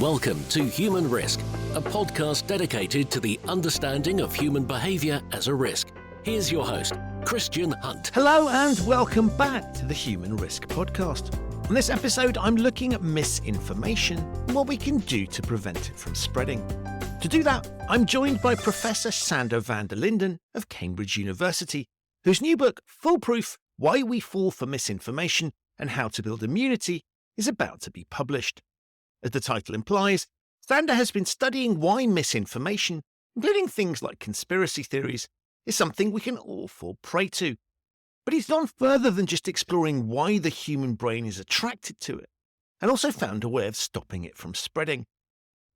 Welcome to Human Risk, a podcast dedicated to the understanding of human behaviour as a risk. Here's your host, Christian Hunt. Hello and welcome back to the Human Risk podcast. On this episode, I'm looking at misinformation and what we can do to prevent it from spreading. To do that, I'm joined by Professor Sander van der Linden of Cambridge University, whose new book, Foolproof, Why We Fall for Misinformation and How to Build Immunity, is about to be published. As the title implies, Sander has been studying why misinformation, including things like conspiracy theories, is something we can all fall prey to. But he's gone further than just exploring why the human brain is attracted to it, and also found a way of stopping it from spreading.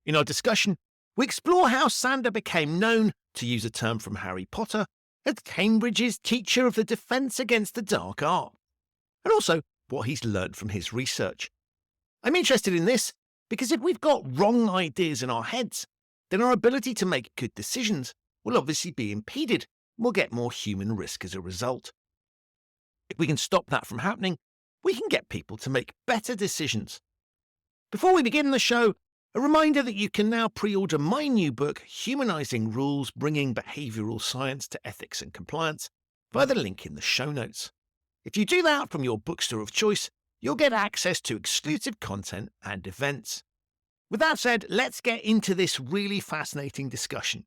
In our discussion, we explore how Sander became known, to use a term from Harry Potter, as Cambridge's teacher of the defence against the dark arts, and also what he's learned from his research. I'm interested in this because if we've got wrong ideas in our heads, then our ability to make good decisions will obviously be impeded and we'll get more human risk as a result. If we can stop that from happening, we can get people to make better decisions. Before we begin the show, a reminder that you can now pre-order my new book, Humanizing Rules, Bringing Behavioral Science to Ethics and Compliance, via the link in the show notes. If you do that from your bookstore of choice, you'll get access to exclusive content and events. With that said, let's get into this really fascinating discussion.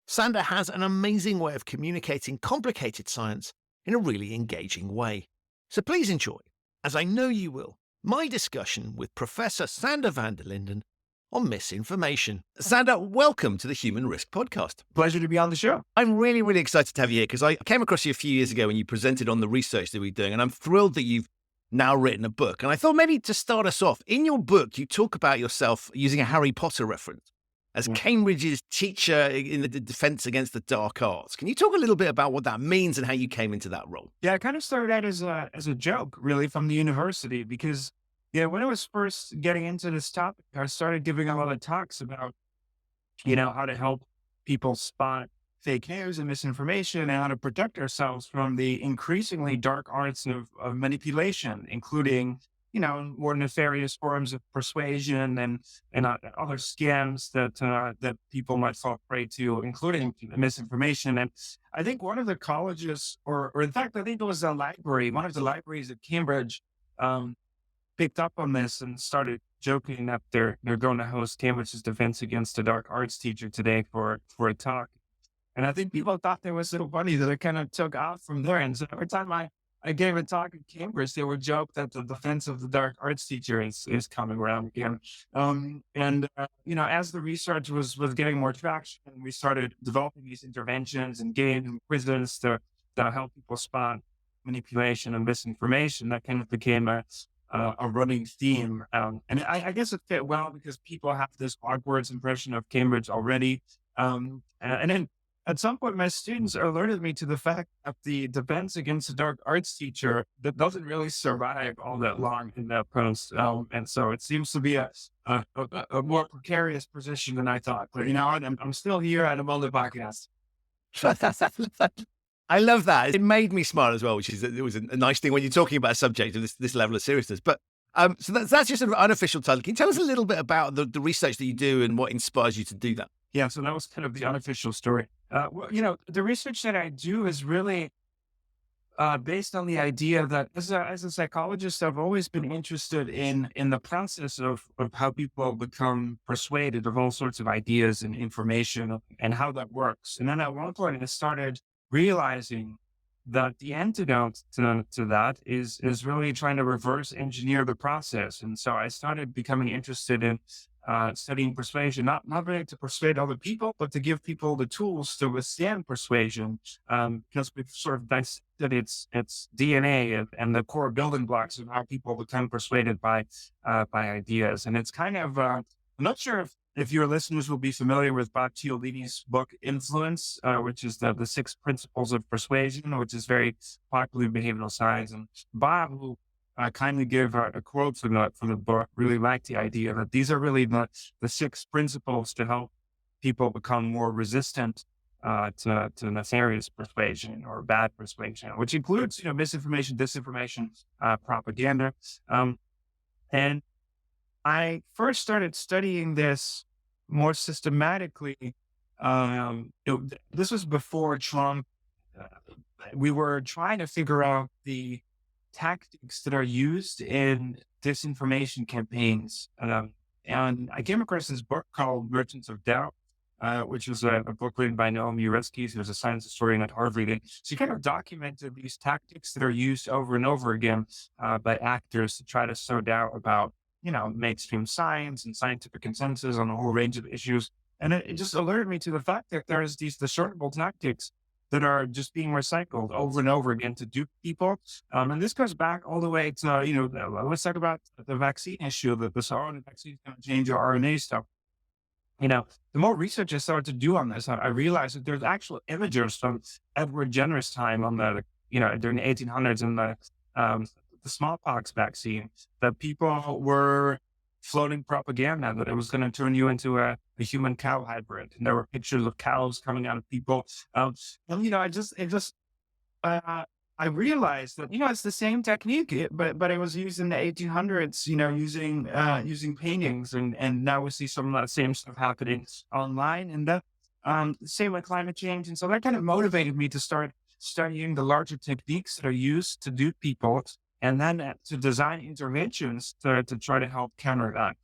Sander has an amazing way of communicating complicated science in a really engaging way. So please enjoy, as I know you will, my discussion with Professor Sander van der Linden on misinformation. Sander, welcome to the Human Risk podcast. Pleasure to be on the show. I'm really excited to have you here because I came across you a few years ago when you presented on the research that we're doing, and I'm thrilled that you've now written a book. And I thought maybe to start us off, in your book, you talk about yourself using a Harry Potter reference as Cambridge's teacher in the defense against the dark arts. Can you talk a little bit about what that means and how you came into that role? Yeah, it kind of started out as a joke, really, from the university, because when I was first getting into this topic, I started giving a lot of talks about, how to help people spot fake news and misinformation and how to protect ourselves from the increasingly dark arts of manipulation, including, more nefarious forms of persuasion and other scams that people might fall prey to, including misinformation. And I think one of the colleges, or in fact, I think it was a library, one of the libraries at Cambridge, picked up on this and started joking that they're going to host Cambridge's Defense Against the Dark Arts teacher today for a talk. And I think people thought that was so funny that it kind of took off from there. And so every time I gave a talk at Cambridge, they would joke that the defense of the dark arts teacher is coming around again. As the research was getting more traction, we started developing these interventions and games quizzes to help people spot manipulation and misinformation. That kind of became a running theme. And I guess it fit well because people have this awkward impression of Cambridge already. And then at some point, my students alerted me to the fact that the defense against the dark arts teacher that doesn't really survive all that long in that post. And so it seems to be a more precarious position than I thought. But, I'm still here and I'm on the podcast. I love that. It made me smile as well, which is it was a nice thing when you're talking about a subject of this level of seriousness. But so that's just an unofficial title. Can you tell us a little bit about the research that you do and what inspires you to do that? Yeah, so that was kind of the unofficial story. The research that I do is really based on the idea that as a psychologist, I've always been interested in the process of how people become persuaded of all sorts of ideas and information and how that works. And then at one point, I started realizing that the antidote to that is really trying to reverse engineer the process. And so I started becoming interested in studying persuasion, not really to persuade other people, but to give people the tools to withstand persuasion, because we've sort of dissected its DNA and the core building blocks of how people become persuaded by ideas. And it's kind of, I'm not sure if your listeners will be familiar with Bob Cialdini's book, Influence, which is the 6 principles of persuasion, which is very popular in behavioral science. And Bob, who kindly give a quote from the book, really liked the idea that these are really the 6 principles to help people become more resistant to nefarious persuasion or bad persuasion, which includes, misinformation, disinformation, propaganda. And I first started studying this more systematically. This was before Trump. uh, we were trying to figure out the tactics that are used in disinformation campaigns. And I came across this book called Merchants of Doubt, which was a book written by Naomi Oreskes, who's a science historian at Harvard. And she kind of documented these tactics that are used over and over again by actors to try to sow doubt about, mainstream science and scientific consensus on a whole range of issues. And it just alerted me to the fact that there's these discernible tactics that are just being recycled over and over again to dupe people. And this goes back all the way to, let's talk about the vaccine issue, that this RNA vaccine is going to change your RNA stuff. The more research I started to do on this, I realized that there's actual images from Edward Jenner's time on during the 1800s and the smallpox vaccine, that people were floating propaganda that it was going to turn you into a human cow hybrid. And there were pictures of cows coming out of people. And uh, I realized that, it's the same technique, but it was used in the 1800s, using paintings. And now we see some of that same stuff happening online. And same with climate change. And so that kind of motivated me to start studying the larger techniques that are used to dupe people, and then to design interventions to try to help counter that.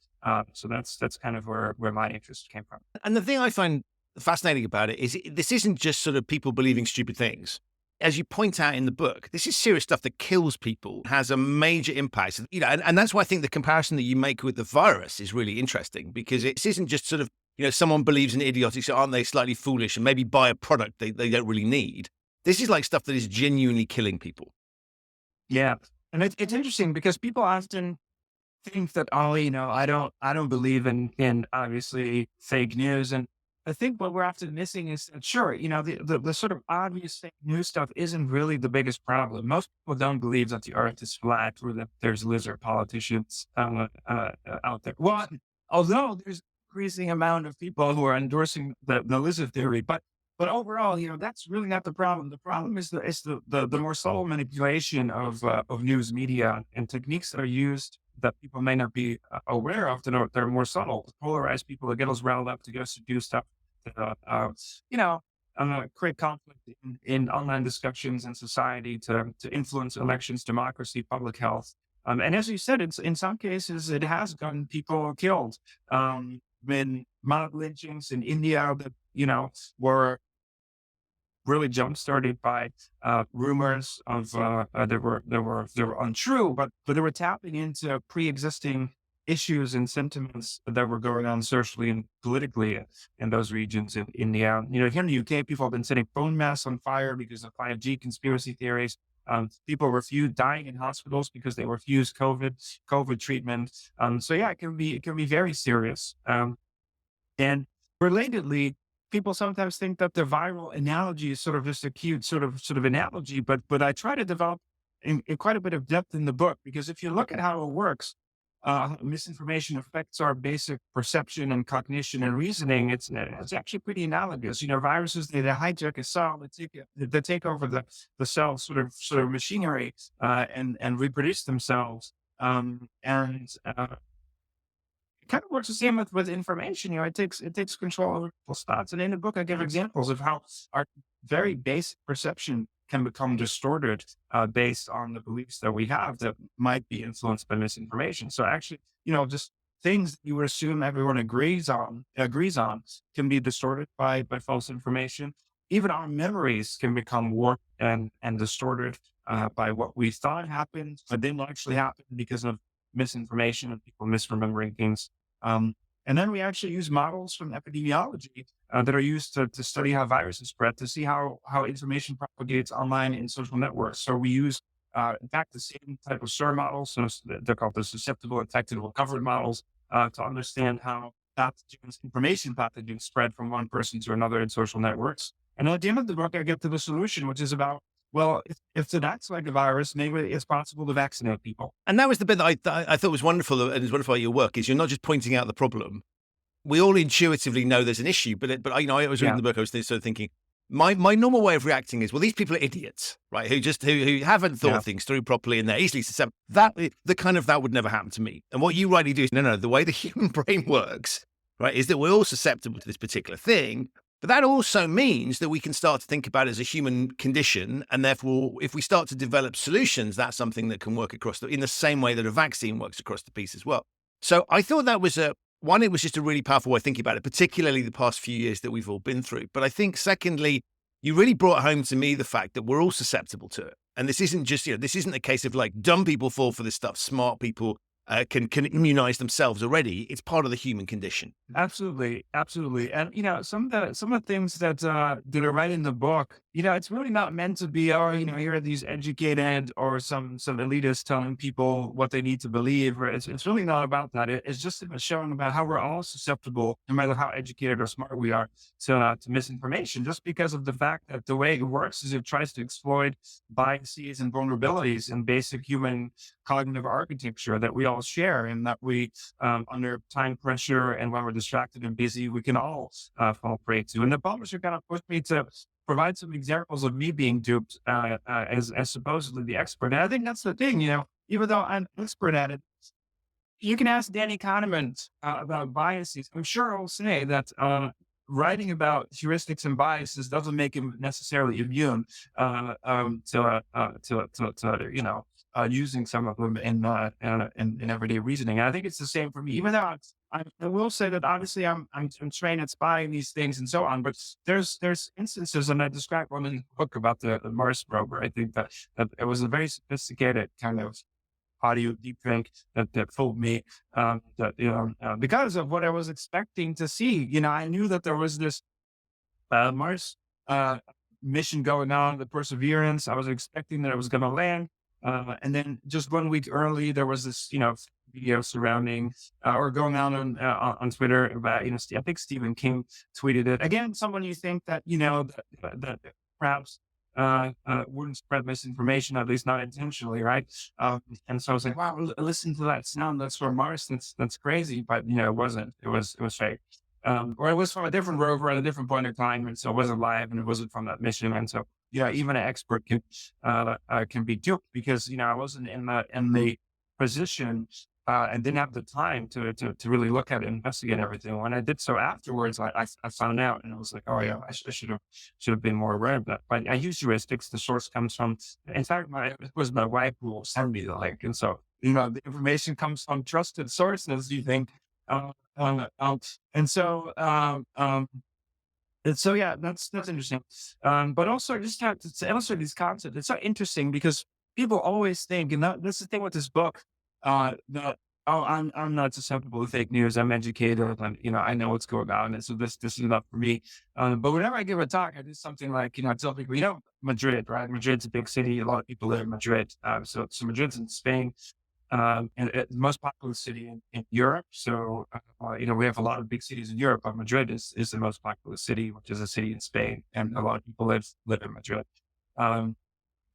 So that's kind of where my interest came from. And the thing I find fascinating about it is this isn't just sort of people believing stupid things. As you point out in the book, this is serious stuff that kills people, has a major impact. And that's why I think the comparison that you make with the virus is really interesting, because it isn't just sort of, someone believes in idiotic, so aren't they slightly foolish and maybe buy a product they don't really need. This is like stuff that is genuinely killing people. Yeah. And it's interesting because people often think that, I don't believe in obviously fake news. And I think what we're often missing is that, sure, the sort of obvious fake news stuff isn't really the biggest problem. Most people don't believe that the earth is flat or that there's lizard politicians out there. Well, although there's an increasing amount of people who are endorsing the lizard theory, but overall, that's really not the problem. The problem is the more subtle manipulation of news media and techniques that are used that people may not be aware of. They're more subtle, to polarize people, to get us riled up, to get us to do stuff, create conflict in online discussions and society, to influence elections, democracy, public health. And as you said, in some cases, it has gotten people killed. Been mob lynchings in India that, were really jump started by rumors of that were untrue, but they were tapping into pre-existing issues and sentiments that were going on socially and politically in those regions in India. Here in the UK, people have been setting phone masts on fire because of 5G conspiracy theories. People refuse dying in hospitals because they refuse COVID treatment. So yeah, it can be very serious. And relatedly, people sometimes think that the viral analogy is sort of just a cute sort of analogy, but I try to develop in quite a bit of depth in the book, because if you look at how it works, misinformation affects our basic perception and cognition and reasoning. It's actually pretty analogous. Viruses, they hijack a cell, they take over the cell sort of machinery and reproduce themselves. It kind of works the same with information. It takes control over people's thoughts. And in the book, I give examples of how our very basic perception can become distorted based on the beliefs that we have that might be influenced by misinformation. So actually, just things that you would assume everyone agrees on can be distorted by false information. Even our memories can become warped and distorted by what we thought happened, but didn't actually happen because of misinformation and people misremembering things. And then we actually use models from epidemiology that are used to study how viruses spread, to see how information propagates online in social networks. So we use, in fact, the same type of SIR models. So they're called the susceptible, infected, or covered models, to understand how information pathogens spread from one person to another in social networks. And at the end of the book, I get to the solution, which is about, well, if that's like a virus, maybe it's possible to vaccinate people. And that was the bit that I thought was wonderful, and is wonderful about your work, is you're not just pointing out the problem. We all intuitively know there's an issue, but I was reading the book, I was sort of thinking, my normal way of reacting is, well, these people are idiots, right? Who haven't thought things through properly and they're easily susceptible. That would never happen to me. And what you rightly do is, no, the way the human brain works, right, is that we're all susceptible to this particular thing. But that also means that we can start to think about it as a human condition. And therefore, if we start to develop solutions, that's something that can work in the same way that a vaccine works across the piece as well. So I thought that was it was just a really powerful way of thinking about it, particularly the past few years that we've all been through. But I think secondly, you really brought home to me the fact that we're all susceptible to it. And this isn't just, this isn't a case of like dumb people fall for this stuff. Smart people can immunize themselves already. It's part of the human condition. Absolutely. Absolutely. And, some of the things that are right in the book, it's really not meant to be, here are these educated or some elitists telling people what they need to believe. Or it's really not about that. It's just showing about how we're all susceptible, no matter how educated or smart we are, to misinformation, just because of the fact that the way it works is it tries to exploit biases and vulnerabilities in basic human cognitive architecture that we all share, and that we, under time pressure and when we're distracted and busy, we can all fall prey to. And the publisher kind of pushed me to provide some examples of me being duped as supposedly the expert. And I think that's the thing, even though I'm an expert at it, you can ask Danny Kahneman about biases. I'm sure he'll say that writing about heuristics and biases doesn't make him necessarily immune to using some of them in everyday reasoning. And I think it's the same for me, even though I will say that obviously I'm trained at spying these things and so on, but there's instances, and I describe one in the book about the Mars rover. I think that it was a very sophisticated kind of audio deep think that fooled me, because of what I was expecting to see. I knew that there was this Mars mission going on, the Perseverance. I was expecting that it was going to land. And then just 1 week early, there was this, video surrounding or going on Twitter about, I think Stephen King tweeted it. Again, someone you think that, that perhaps wouldn't spread misinformation, at least not intentionally, right? And so I was like, wow, listen to that sound. That's from Mars. That's crazy. But, it wasn't. It was fake. Or it was from a different rover at a different point in time. And so it wasn't live and it wasn't from that mission. And so, even an expert can be duped because, I wasn't in the position and didn't have the time to really look at it and investigate everything. When I did so afterwards, I found out, and I was like, oh yeah, I should have been more aware of that. But I use heuristics. The source comes from, in fact, it was my wife who will send me the link. And so, the information comes from trusted sources, you think. And so, yeah, that's interesting. But also just to illustrate these concepts, it's so interesting because people always think, and that's the thing with this book, that, I'm not susceptible to fake news. I'm educated and, I know what's going on. And so this is enough for me. But whenever I give a talk, I do something like, I tell people, Madrid, right? Madrid's a big city. A lot of people live in Madrid. So Madrid's in Spain. And it's the most populous city in Europe. So, we have a lot of big cities in Europe, but Madrid is the most populous city, which is a city in Spain. And a lot of people live in Madrid. And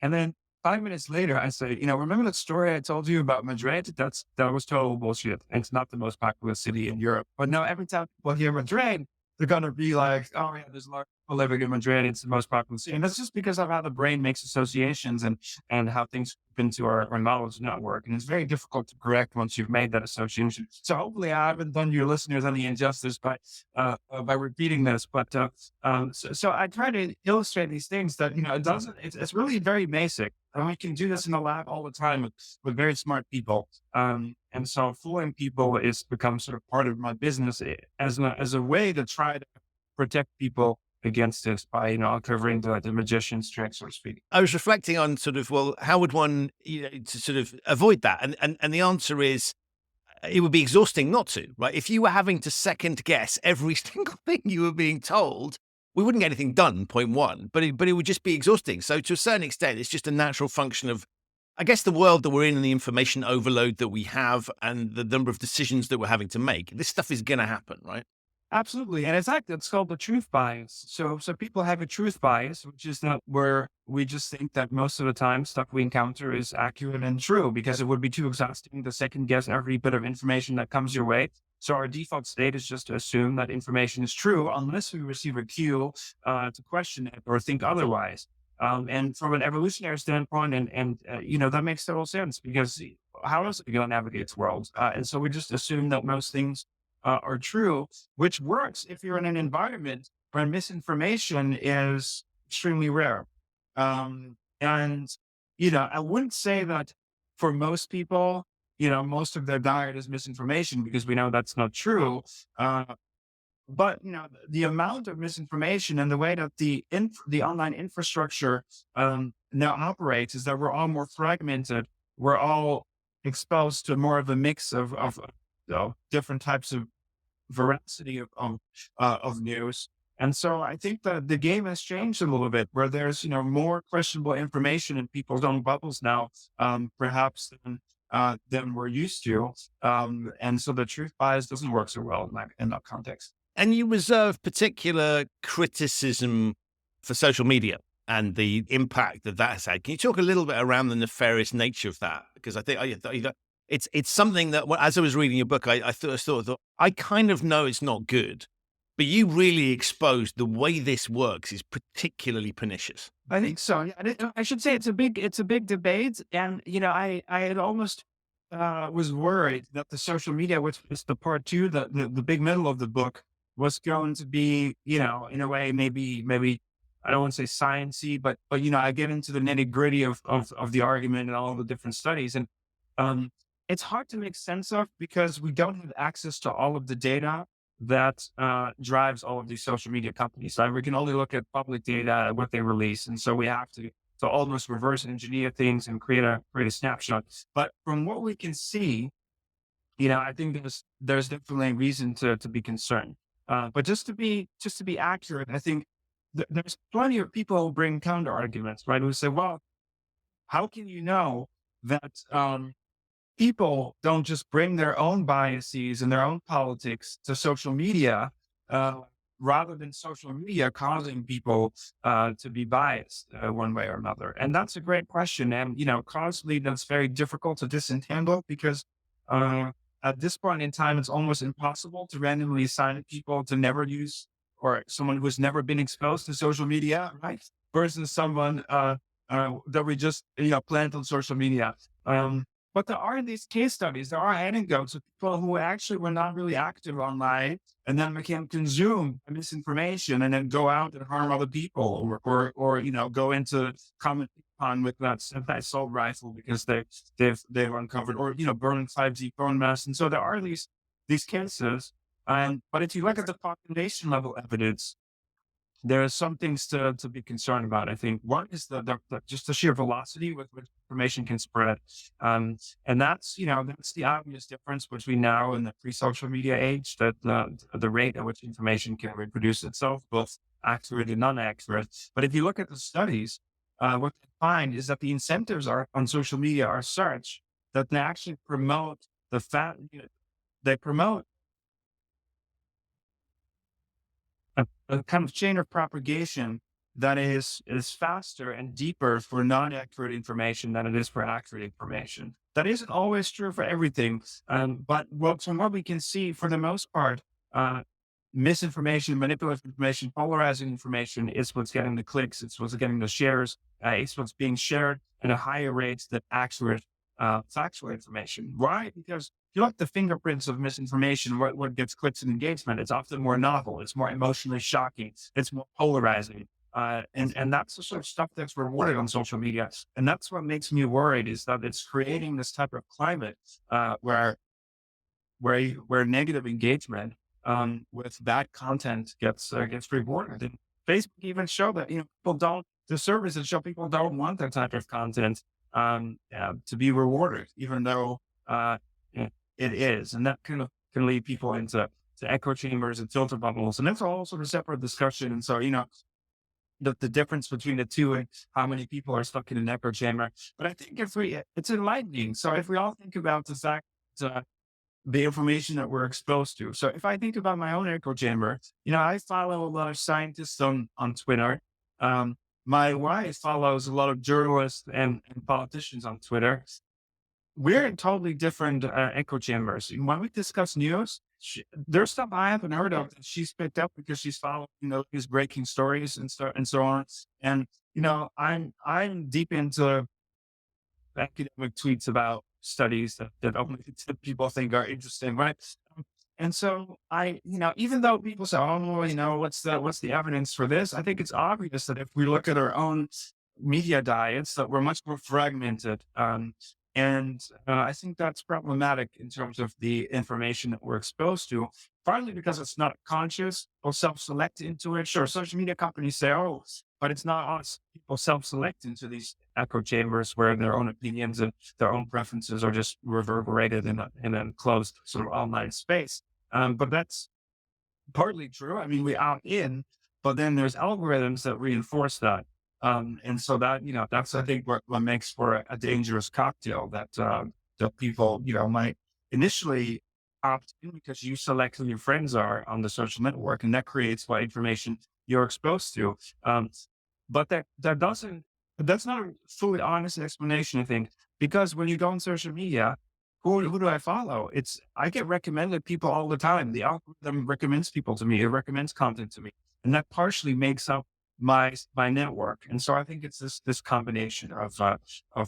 then 5 minutes later, I say, remember that story I told you about Madrid? That was total bullshit. It's not the most populous city in Europe. But now every time people hear Madrid, they're going to be like, oh yeah, there's a lot of people living in Madrid. It's the most populous city. And that's just because of how the brain makes associations and how things fit into our knowledge network. And it's very difficult to correct once you've made that association. So hopefully I haven't done your listeners any injustice by repeating this. But so I try to illustrate these things that, it's really very basic. And we can do this in the lab all the time with very smart people. And so fooling people becomes sort of part of my business as a way to try to protect people against this by, uncovering the magician's trick, so to speak. I was reflecting on sort of, well, how would one, to sort of avoid that? And the answer is, it would be exhausting not to, right? If you were having to second guess every single thing you were being told, we wouldn't get anything done, point one, but it would just be exhausting. So to a certain extent, it's just a natural function of, I guess, the world that we're in and the information overload that we have and the number of decisions that we're having to make. This stuff is going to happen, right? Absolutely. And it's called the truth bias. So people have a truth bias, which is not where we just think that most of the time stuff we encounter is accurate and true, because it would be too exhausting to second guess every bit of information that comes your way. So our default state is just to assume that information is true unless we receive a cue to question it or think otherwise. And from an evolutionary standpoint, that makes total sense because how else are we going to navigate the world? And so we just assume that most things are true, which works if you're in an environment where misinformation is extremely rare. And I wouldn't say that for most people, most of their diet is misinformation because we know that's not true. Uh, but the amount of misinformation and the way that the online infrastructure now operates is that we're all more fragmented. We're all exposed to more of a mix of different types of veracity of news. And so I think that the game has changed a little bit, where there's more questionable information in people's own bubbles now, perhaps than we're used to. And so the truth bias doesn't work so well in that context. And you reserve particular criticism for social media and the impact that has had. Can you talk a little bit around the nefarious nature of that? Because I think it's something that, as I was reading your book, I thought I kind of know it's not good, but you really exposed the way this works is particularly pernicious. I think so. Yeah, I should say it's a big debate, and I had almost was worried that the social media, which is the part two, the big middle of the book, was going to be, in a way, maybe I don't want to say sciencey, but I get into the nitty gritty of the argument and all the different studies, and it's hard to make sense of because we don't have access to all of the data that drives all of these social media companies. So we can only look at public data, what they release, and so we have to almost reverse engineer things and create a snapshot. But from what we can see, I think there's definitely reason to be concerned. But just to be accurate, I think there's plenty of people who bring counter arguments, right? Who say, well, how can you know that people don't just bring their own biases and their own politics to social media, rather than social media causing people to be biased one way or another? And that's a great question. And, constantly that's very difficult to disentangle because at this point in time, it's almost impossible to randomly assign people to never use, or someone who's never been exposed to social media, right? Versus someone that we just, plant on social media. But there are these case studies, there are anecdotes of people who actually were not really active online and then became consumed by misinformation and then go out and harm other people or go into comment on with that anti-assault rifle because they've uncovered, or, burning 5G phone masts. And so there are these cases. But if you look at the population level evidence, there are some things to be concerned about. I think one is just the sheer velocity with which information can spread. And that's the obvious difference between now and the pre-social media age, that the rate at which information can reproduce itself, both accurate and non-accurate. But if you look at the studies, what they find is that the incentives on social media are such that they actually promote they promote a kind of chain of propagation that is faster and deeper for non-accurate information than it is for accurate information. That isn't always true for everything, but from what we can see, for the most part, misinformation, manipulative information, polarizing information is what's getting the clicks, it's what's getting the shares, it's what's being shared at a higher rate than accurate factual information. Why? Because if you look at the fingerprints of misinformation, what gets clicks and engagement, it's often more novel, it's more emotionally shocking, it's more polarizing. And that's the sort of stuff that's rewarded on social media. And that's what makes me worried, is that it's creating this type of climate where negative engagement with bad content gets rewarded. And Facebook even showed that the surveys show people don't want that type of content to be rewarded, even though it is. And that can lead people into echo chambers and filter bubbles. And that's all sort of separate discussion. And so, the difference between the two and how many people are stuck in an echo chamber. But I think it's enlightening. So if we all think about the fact that the information that we're exposed to. So if I think about my own echo chamber, I follow a lot of scientists on Twitter. My wife follows a lot of journalists and politicians on Twitter. we're in totally different echo chambers. When we discuss news, there's stuff I haven't heard of that she's picked up because she's following, these breaking stories and so on. And I'm deep into academic tweets about studies that only people think are interesting, right? And so even though people say, "Oh, well, what's the evidence for this?" I think it's obvious that if we look at our own media diets, that we're much more fragmented, and I think that's problematic in terms of the information that we're exposed to. Partly because it's not conscious or self-select into it. Sure, social media companies say, "Oh," but it's not us. People self-select into these echo chambers where their own opinions and their own preferences are just reverberated in an closed sort of online space. But that's partly true. I mean, we opt in, but then there's algorithms that reinforce that. And so that, that's, I think, what makes for a dangerous cocktail that people, might initially opt in because you select who your friends are on the social network, and that creates what information you're exposed to. But that's not a fully honest explanation, I think, because when you go on social media, who do I follow? I get recommended people all the time. The algorithm recommends people to me. It recommends content to me, and that partially makes up my network. And so I think it's this combination of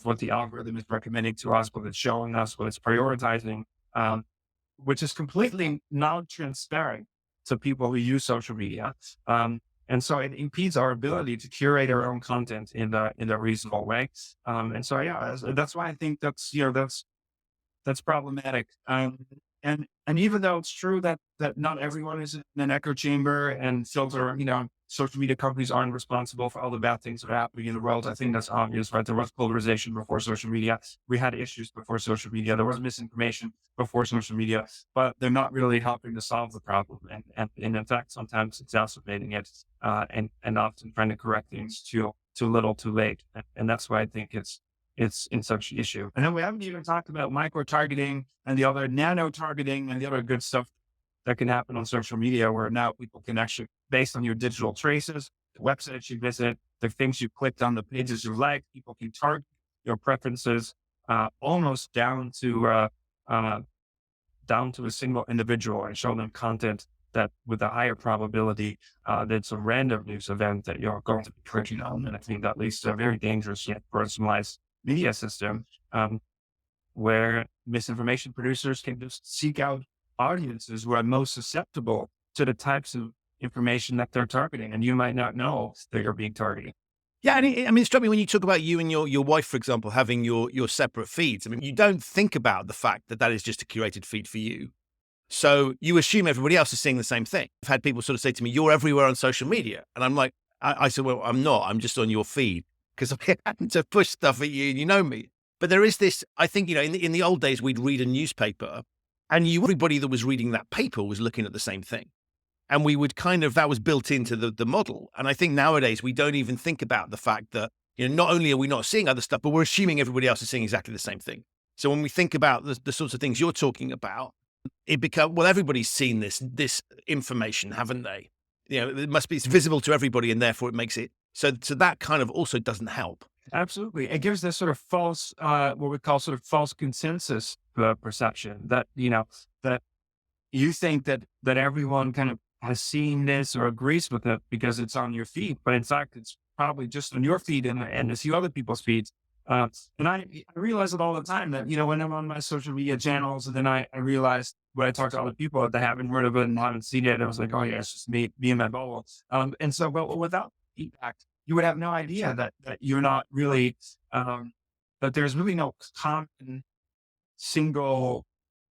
what the algorithm is recommending to us, what it's showing us, what it's prioritizing, which is completely non-transparent to people who use social media. And so it impedes our ability to curate our own content in a reasonable way. And so, yeah, that's why I think that's problematic. And even though it's true that not everyone is in an echo chamber and filter, social media companies aren't responsible for all the bad things that are happening in the world. I think that's obvious, right? There was polarization before social media. We had issues before social media. There was misinformation before social media, but they're not really helping to solve the problem. And in fact, sometimes exacerbating it, and often trying to correct things too little, too late. And that's why I think it's in such an issue. And then we haven't even talked about micro targeting and the other nano targeting and the other good stuff that can happen on social media, where now people can actually, based on your digital traces, the websites you visit, the things you clicked on, the pages you like, people can target your preferences almost down to a single individual and show them content that with a higher probability that's a random news event that you're going to be clicking on. And I think that leads to a very dangerous yet personalized media system where misinformation producers can just seek out audiences who are most susceptible to the types of information that they're targeting. And you might not know that you're being targeted. Yeah, and it struck me when you talk about you and your wife, for example, having your separate feeds. I mean, you don't think about the fact that is just a curated feed for you. So you assume everybody else is seeing the same thing. I've had people sort of say to me, "You're everywhere on social media." And I'm like, I said, "Well, I'm not. I'm just on your feed because I'm having to push stuff at you and you know me." But there is this, I think, in the old days, we'd read a newspaper and everybody that was reading that paper was looking at the same thing. And we would that was built into the model. And I think nowadays we don't even think about the fact that, not only are we not seeing other stuff, but we're assuming everybody else is seeing exactly the same thing. So when we think about the sorts of things you're talking about, it becomes, well, everybody's seen this information, haven't they? It's visible to everybody, and therefore it makes it so that kind of also doesn't help. Absolutely. It gives this sort of false, what we call sort of false consensus perception that, that you think that everyone kind of has seen this or agrees with it because it's on your feed, but in fact, it's probably just on your feed and a few other people's feeds. And I realize it all the time that, when I'm on my social media channels, and then I realize when I talk to other people that they haven't heard of it and haven't seen it, I was like, oh yeah, it's just me and my bubble. And so, but without feedback, you would have no idea that you're not really, that there's really no common single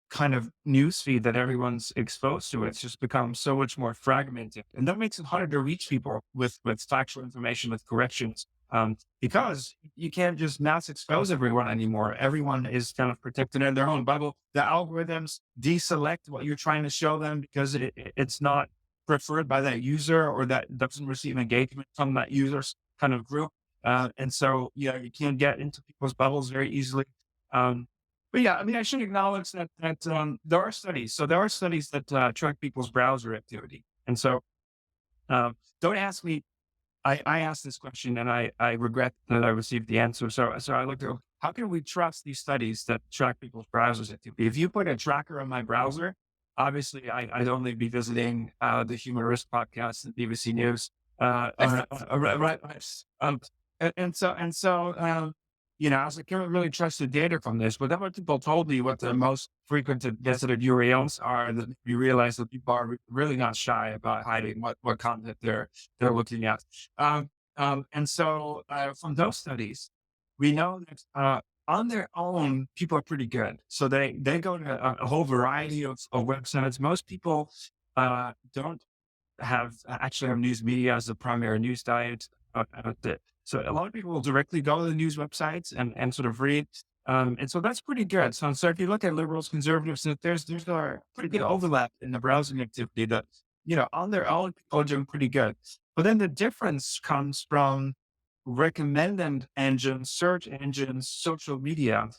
kind of newsfeed that everyone's exposed to. It's just become so much more fragmented, and that makes it harder to reach people with factual information, with corrections, because you can't just mass expose everyone anymore. Everyone is kind of protected in their own bubble. The algorithms deselect what you're trying to show them because it's not preferred by that user, or that doesn't receive engagement from that user's kind of group. And so, you can't get into people's bubbles very easily. But yeah, I mean, I should acknowledge that there are studies. So there are studies that track people's browser activity. And so don't ask me. I asked this question and I regret that I received the answer. So I looked at how can we trust these studies that track people's browsers activity? If you put a tracker on my browser, obviously I'd only be visiting the Human Risk podcast and BBC News. Right. I was like, can't really trust the data from this. But then when people told me what the most frequented visited URLs are, that you realize that people are really not shy about hiding what content they're looking at. From those studies, we know that on their own, people are pretty good. So they go to a whole variety of websites. Most people don't actually have news media as the primary news diet. So a lot of people will directly go to the news websites and sort of read. And so that's pretty good. So if you look at liberals, conservatives, there's a pretty good overlap in the browsing activity that, on their own, people are doing pretty good. But then the difference comes from recommended engines, search engines, social media.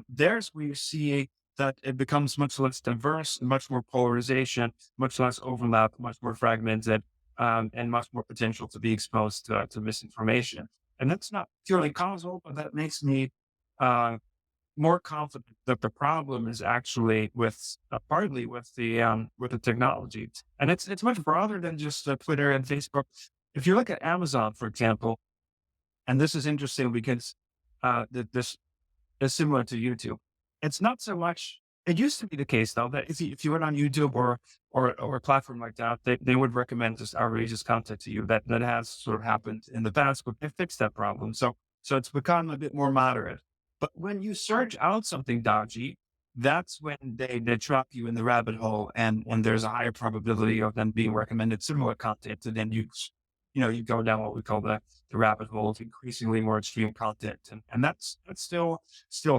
There's where you see that it becomes much less diverse, much more polarization, much less overlap, much more fragmented, and much more potential to be exposed to misinformation. And that's not purely causal, but that makes me more confident that the problem is actually partly with the technology. And it's much broader than just Twitter and Facebook. If you look at Amazon, for example, and this is interesting because this is similar to YouTube. It's not so much. It used to be the case, though, that if you went on YouTube or a platform like that, they would recommend just outrageous content to you. That has sort of happened in the past, but they fixed that problem. So it's become a bit more moderate. But when you search out something dodgy, that's when they trap you in the rabbit hole, and there's a higher probability of them being recommended similar content, and then you go down what we call the rabbit hole of increasingly more extreme content. And that's still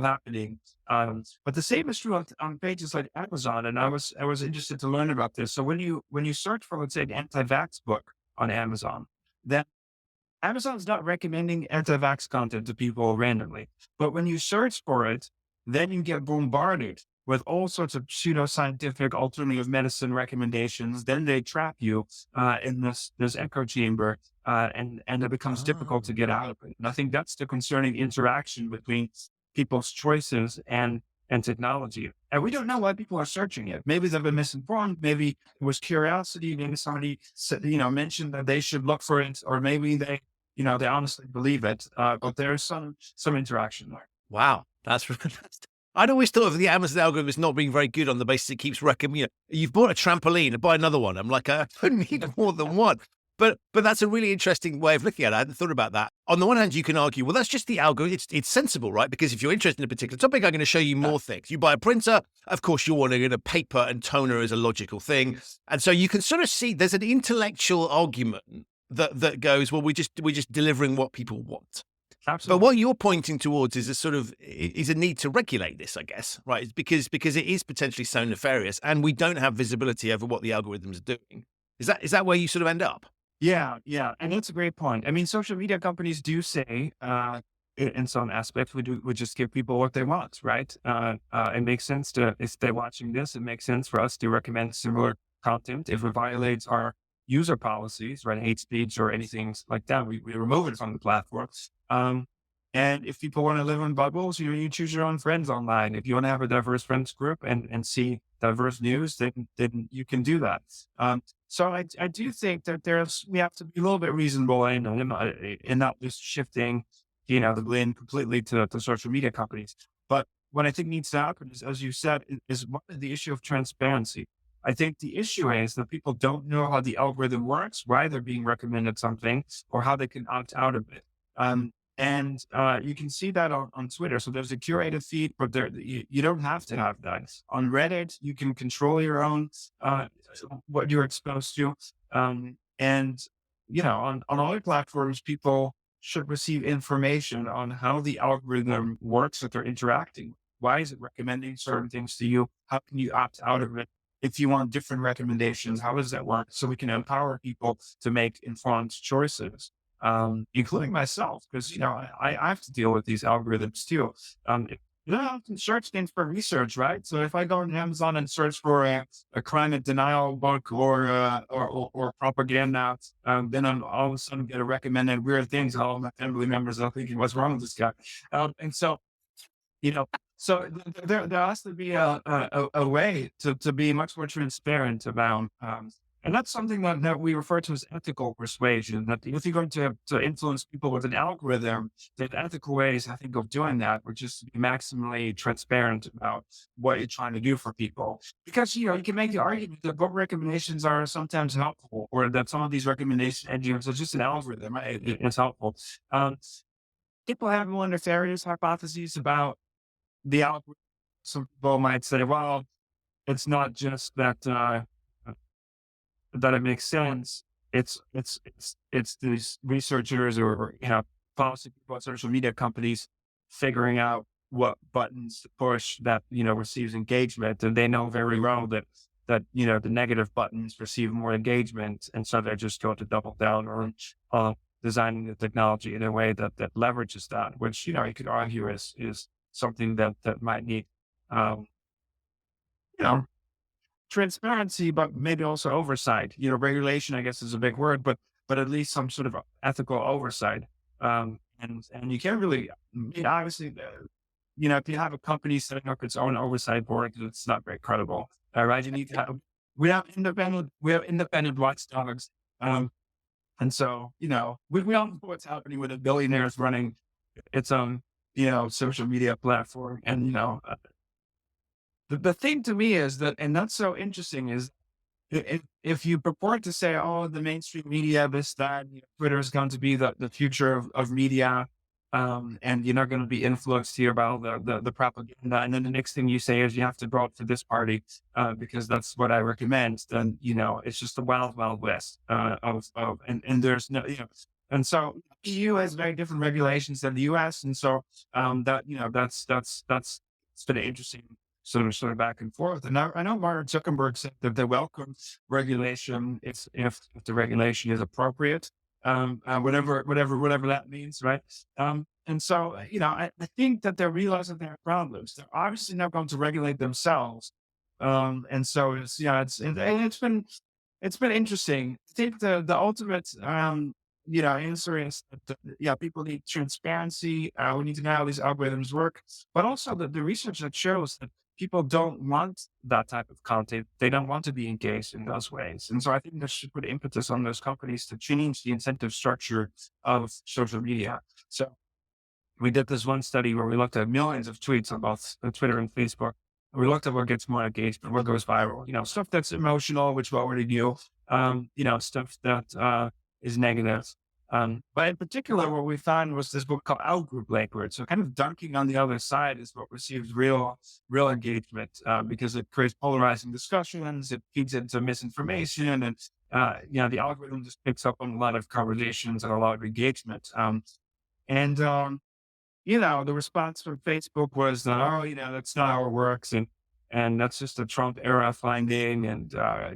happening. But the same is true on pages like Amazon. And I was interested to learn about this. So when you search for, let's say, an anti-vax book on Amazon, then Amazon's not recommending anti-vax content to people randomly. But when you search for it, then you get bombarded with all sorts of pseudoscientific alternative medicine recommendations. Then they trap you in this echo chamber, and it becomes difficult to get out of it. And I think that's the concerning interaction between people's choices and technology. And we don't know why people are searching it. Maybe they've been misinformed. Maybe it was curiosity. Maybe somebody said, mentioned that they should look for it, or maybe they honestly believe it. But there's some interaction there. Wow, that's I'd always thought of the Amazon algorithm as not being very good on the basis it keeps recommending. You've bought a trampoline, buy another one. I'm like, I don't need more than one. But that's a really interesting way of looking at it. I hadn't thought about that. On the one hand, you can argue, well, that's just the algorithm. It's sensible, right? Because if you're interested in a particular topic, I'm going to show you more things. You buy a printer, of course, you're wanting a paper and toner as a logical thing. And so you can sort of see there's an intellectual argument that goes, well, we're just delivering what people want. Absolutely. But what you're pointing towards is a need to regulate this, I guess, right? It's because it is potentially so nefarious, and we don't have visibility over what the algorithms are doing. Is that where you sort of end up? Yeah. And that's a great point. I mean, social media companies do say, in some aspects, we just give people what they want, right? It makes sense if they're watching this, it makes sense for us to recommend similar content. If it violates our user policies, right, hate speech or anything like that, we remove it from the platforms. And if people want to live in bubbles, you choose your own friends online. If you want to have a diverse friends group and see diverse news, then you can do that. So I do think that we have to be a little bit reasonable and not just shifting, the blame completely to social media companies. But what I think needs to happen is, as you said, is the issue of transparency. I think the issue is that people don't know how the algorithm works, why they're being recommended something, or how they can opt out of it. And you can see that on Twitter. So there's a curated feed, but you don't have to have that. On Reddit, you can control your own, what you're exposed to. On other platforms, people should receive information on how the algorithm works that they're interacting with. Why is it recommending certain things to you? How can you opt out of it? If you want different recommendations, how does that work? So we can empower people to make informed choices. Including myself, because I have to deal with these algorithms too. You can search things for research, right? So if I go on Amazon and search for a climate denial book or propaganda, then I'm all of a sudden get recommended weird things. All of my family members are thinking, "What's wrong with this guy?" And so You know, so there has to be a way to be much more transparent about, and that's something that we refer to as ethical persuasion. That if you're going to influence people with an algorithm, there's ethical ways, I think, of doing that, which is to be maximally transparent about what you're trying to do for people. Because you can make the argument that book recommendations are sometimes helpful, or that some of these recommendation engines are just an algorithm, right? It's helpful. Um, People have more nefarious hypotheses about the algorithm. Some people might say, well, it's not just that it makes sense. It's these researchers or policy people at social media companies figuring out what buttons to push that receives engagement, and they know very well that the negative buttons receive more engagement, and so they're just going to double down on designing the technology in a way that leverages that, which you could argue is something that might need um, you know transparency, but maybe also oversight. Regulation, I guess, is a big word, but at least some sort of ethical oversight. And you can't really, obviously, if you have a company setting up its own oversight board, it's not very credible. All right, you need to have we have independent watchdogs, and so we all know what's happening with a billionaires running its own social media platform, and the thing to me is that, and that's so interesting, is if you purport to say, oh, the mainstream media, this, that, Twitter is going to be the future of media, and you're not going to be influenced here by all the propaganda. And then the next thing you say is you have to vote for this party, because that's what I recommend. Then, it's just a wild, wild west, and there's no, and so EU has very different regulations than the US. And so, that's it's been interesting sort of back and forth. And I know Mark Zuckerberg said that they welcome regulation if the regulation is appropriate, whatever that means, right? And so, I think that they're realizing their problems. They're obviously not going to regulate themselves. And so it's been interesting. I think the ultimate, answer is that, people need transparency. We need to know how these algorithms work, but also the research that shows that people don't want that type of content. They don't want to be engaged in those ways. And so I think there should put impetus on those companies to change the incentive structure of social media. So we did this one study where we looked at millions of tweets on both Twitter and Facebook. We looked at what gets more engagement, what goes viral, stuff that's emotional, which we already knew, stuff that is negative. But in particular, what we found was this book called Outgroup Language. So kind of dunking on the other side is what receives real engagement, because it creates polarizing discussions. It feeds into misinformation, and the algorithm just picks up on a lot of conversations and a lot of engagement. The response from Facebook was, oh, that's not how it works, and that's just a Trump era finding, and our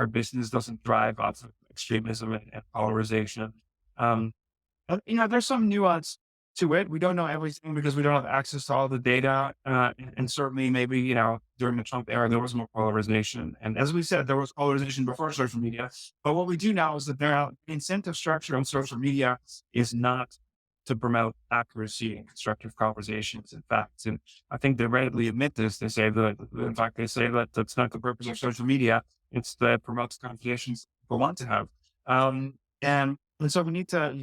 business doesn't thrive off of extremism and polarization. There's some nuance to it. We don't know everything because we don't have access to all the data. And certainly maybe, during the Trump era, there was more polarization. And as we said, there was polarization before social media. But what we do now is that the incentive structure on social media is not to promote accuracy and constructive conversations and facts. And I think they readily admit this. They say that that's not the purpose of social media. It's that promotes conversations people want to have. And so we need to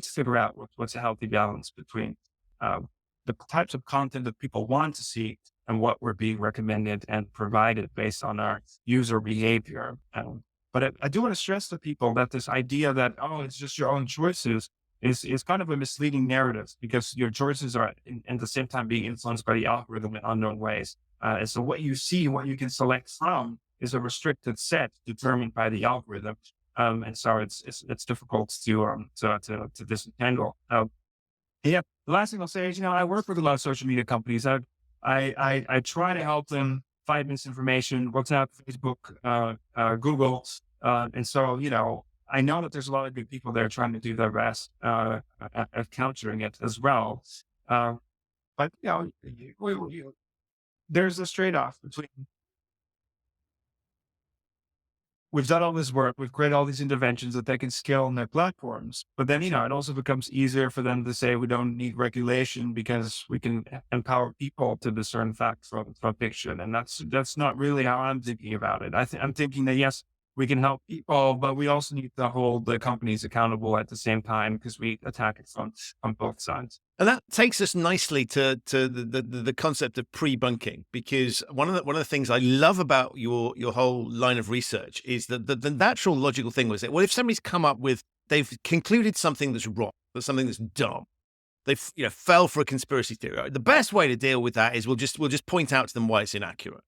figure out what's a healthy balance between the types of content that people want to see and what we're being recommended and provided based on our user behavior. But I do want to stress to people that this idea that, oh, it's just your own choices is kind of a misleading narrative, because your choices are at the same time being influenced by the algorithm in unknown ways. And so what you see, what you can select from, is a restricted set determined by the algorithm. And so it's difficult to disentangle. The last thing I'll say is, I work with a lot of social media companies. I try to help them fight misinformation, WhatsApp, Facebook, Google. And so, I know that there's a lot of good people there trying to do their best at countering it as well. But, there's this trade-off between we've done all this work, we've created all these interventions that they can scale on their platforms. But then, it also becomes easier for them to say we don't need regulation because we can empower people to discern facts from fiction. And that's not really how I'm thinking about it. I'm thinking that yes, we can help people, but we also need to hold the companies accountable at the same time because we attack it from both sides. And that takes us nicely to the concept of pre-bunking, because one of the things I love about your whole line of research is that the natural logical thing was that, well, if somebody's come up with, they've concluded something that's wrong, that's something that's dumb, they've fell for a conspiracy theory. Right? The best way to deal with that is we'll just point out to them why it's inaccurate.